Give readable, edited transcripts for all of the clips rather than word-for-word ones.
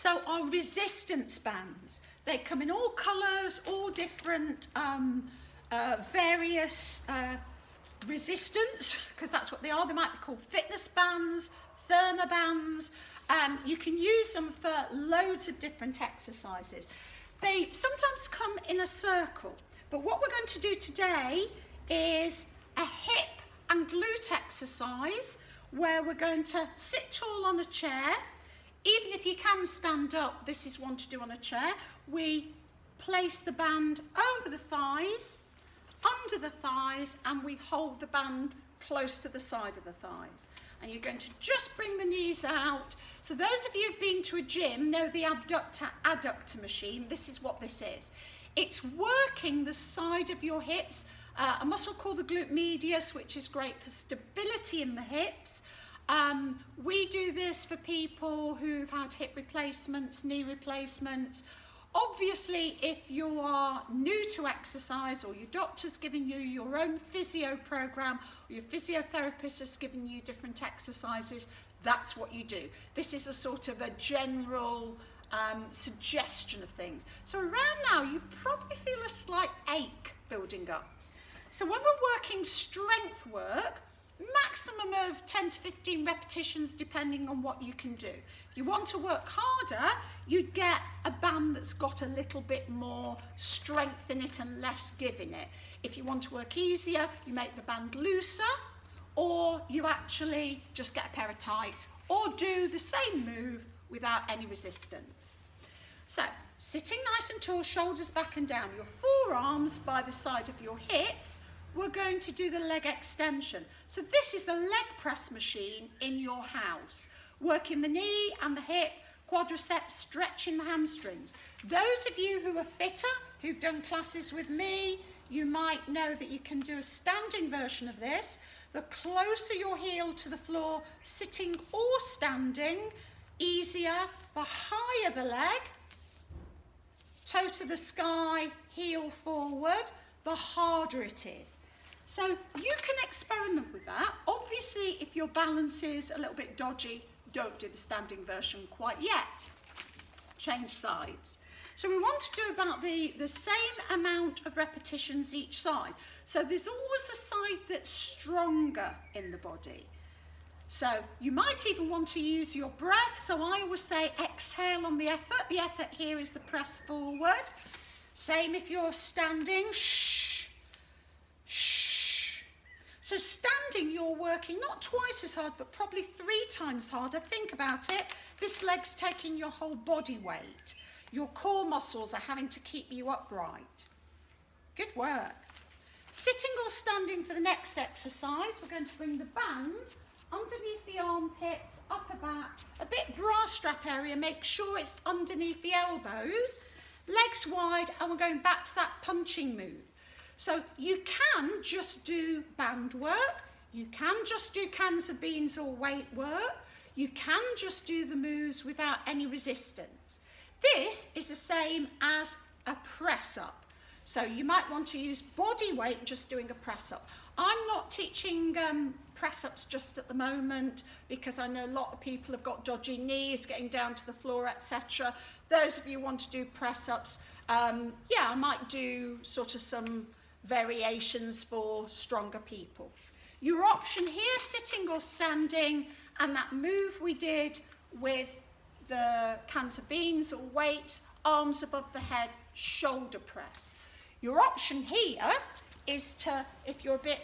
So our resistance bands, they come in all colours, all different various resistance, because that's what they are. They might be called fitness bands, thermobands. You can use them for loads of different exercises. They sometimes come in a circle, but what we're going to do today is a hip and glute exercise where we're going to sit tall on a chair. Even if you can stand up, this is one to do on a chair. We place the band over the thighs, under the thighs, and we hold the band close to the side of the thighs. And you're going to just bring the knees out. So those of you who've been to a gym know the adductor machine. This is what this is. It's working the side of your hips, a muscle called the glute medius, which is great for stability in the hips. We do this for people who've had hip replacements, knee replacements. Obviously, if you are new to exercise or your doctor's giving you your own physio program or your physiotherapist has given you different exercises, that's what you do. This is a sort of a general suggestion of things. So around now, you probably feel a slight ache building up. So when we're working strength work, maximum of 10 to 15 repetitions depending on what you can do. If you want to work harder, you'd get a band that's got a little bit more strength in it and less give in it. If you want to work easier, you make the band looser, or you actually just get a pair of tights, or do the same move without any resistance. So, sitting nice and tall, shoulders back and down, your forearms by the side of your hips, we're going to do the leg extension. So this is a leg press machine in your house, working the knee and the hip, quadriceps, stretching the hamstrings. Those of you who are fitter, who've done classes with me, you might know that you can do a standing version of this. The closer your heel to the floor, sitting or standing, easier. The higher the leg, toe to the sky, heel forward, the harder it is. So you can experiment with that. Obviously, if your balance is a little bit dodgy, don't do the standing version quite yet. Change sides. So we want to do about the same amount of repetitions each side. So there's always a side that's stronger in the body. So you might even want to use your breath. So I always say exhale on the effort. The effort here is the press forward. Same if you're standing, shh, shh. So standing, you're working not twice as hard, but probably 3 times harder. Think about it. This leg's taking your whole body weight. Your core muscles are having to keep you upright. Good work. Sitting or standing for the next exercise, we're going to bring the band underneath the armpits, upper back, a bit bra strap area, make sure it's underneath the elbows. Legs wide, and we're going back to that punching move. So you can just do band work, you can just do cans of beans or weight work, you can just do the moves without any resistance. This is the same as a press up. So you might want to use body weight just doing a press up. I'm not teaching press ups just at the moment because I know a lot of people have got dodgy knees, getting down to the floor, etc. Those of you who want to do press ups, yeah, I might do sort of some variations for stronger people. Your option here, sitting or standing, and that move we did with the cans of beans or weights, arms above the head, shoulder press. Your option here is to, if you're a bit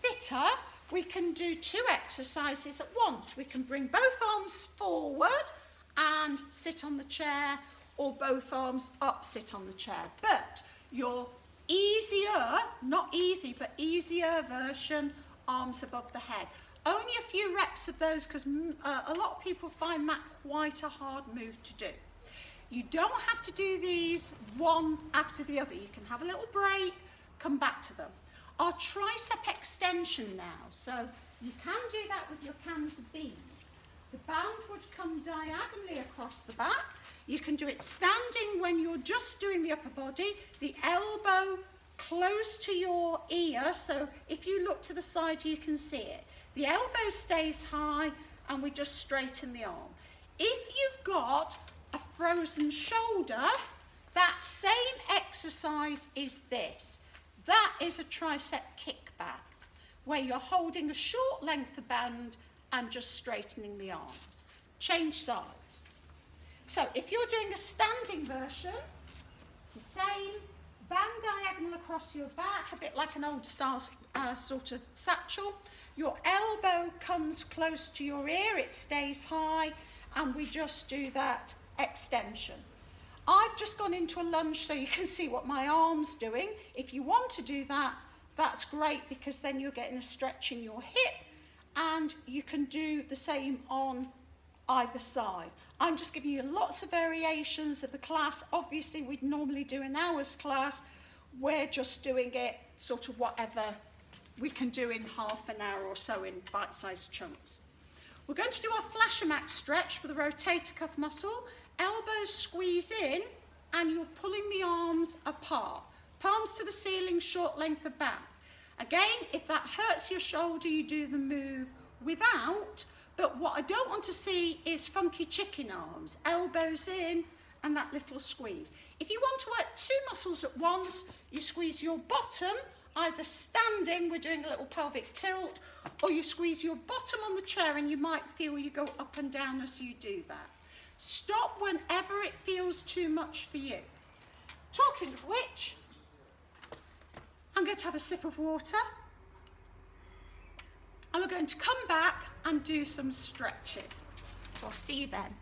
fitter, we can do 2 exercises at once. We can bring both arms forward and sit on the chair, or both arms up, sit on the chair. But your easier, not easy, but easier version, arms above the head. Only a few reps of those because a lot of people find that quite a hard move to do. You don't have to do these one after the other. You can have a little break, come back to them. Our tricep extension now. So you can do that with your cans of beans. The band would come diagonally across the back. You can do it standing when you're just doing the upper body, the elbow close to your ear, so if you look to the side you can see it. The elbow stays high and we just straighten the arm. If you've got a frozen shoulder, that same exercise is this. That is a tricep kickback, where you're holding a short length of band and just straightening the arms. Change sides. So if you're doing a standing version, it's the same, band diagonal across your back, a bit like an old style sort of satchel. Your elbow comes close to your ear, it stays high, and we just do that extension. I've just gone into a lunge so you can see what my arm's doing. If you want to do that, that's great, because then you're getting a stretch in your hip, and you can do the same on either side. I'm just giving you lots of variations of the class. Obviously, we'd normally do an hour's class. We're just doing it sort of whatever we can do in half an hour or so in bite-sized chunks. We're going to do our flasher max stretch for the rotator cuff muscle. Elbows squeeze in, and you're pulling the arms apart. Palms to the ceiling, short length of band. Again, if that hurts your shoulder, you do the move without. But what I don't want to see is funky chicken arms, elbows in, and that little squeeze. If you want to work two muscles at once, you squeeze your bottom, either standing, we're doing a little pelvic tilt, or you squeeze your bottom on the chair, and you might feel you go up and down as you do that. Stop whenever it feels too much for you. Talking of which, I'm going to have a sip of water. And we're going to come back and do some stretches. So I'll see you then.